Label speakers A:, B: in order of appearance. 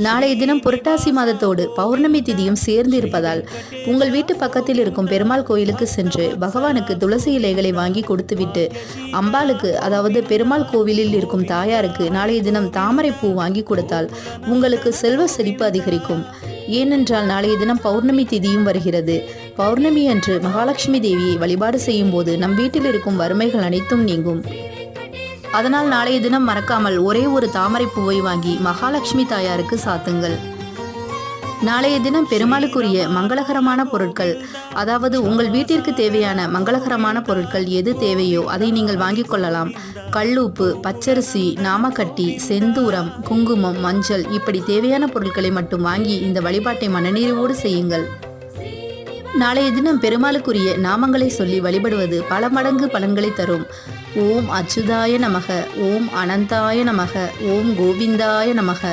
A: நாளைய தினம் புரட்டாசி மாதத்தோடு பௌர்ணமி திதியும் சேர்ந்து இருப்பதால் உங்கள் வீட்டு பக்கத்தில் இருக்கும் பெருமாள் கோயிலுக்கு சென்று பகவானுக்கு துளசி இலைகளை வாங்கி கொடுத்துவிட்டு அம்பாளுக்கு, அதாவது பெருமாள் கோவிலில் இருக்கும் தாயாருக்கு நாளைய தினம் தாமரை பூ வாங்கி கொடுத்தால் உங்களுக்கு செல்வ செழிப்பு அதிகரிக்கும். ஏனென்றால் நாளைய தினம் பௌர்ணமி திதியும் வருகிறது. பௌர்ணமி அன்று மகாலட்சுமி தேவியை வழிபாடு செய்யும் போது நம் வீட்டில் இருக்கும் வறுமைகள் அனைத்தும் நீங்கும். அதனால் நாளைய தினம் மறக்காமல் ஒரே ஒரு தாமரை பூவை வாங்கி மகாலட்சுமி தாயாருக்கு சாத்துங்கள். நாளைய தினம் பெருமாளுக்குரிய மங்களகரமான பொருட்கள், அதாவது உங்கள் வீட்டிற்கு தேவையான மங்களகரமான பொருட்கள் எது தேவையோ அதை நீங்கள் வாங்கிக் கொள்ளலாம். கல்லுப்பு, பச்சரிசி, நாமக்கட்டி, செந்தூரம், குங்குமம், மஞ்சள் இப்படி தேவையான பொருட்களை மட்டும் வாங்கி இந்த வழிபாட்டை மனநிறைவோடு செய்யுங்கள். நாளைய தினம் பெருமாளுக்குரிய நாமங்களை சொல்லி வழிபடுவது பல மடங்கு பலன்களை தரும். ஓம் அச்சுதாய நமக, ஓம் அனந்தாய நமக, ஓம் கோவிந்தாய நமக.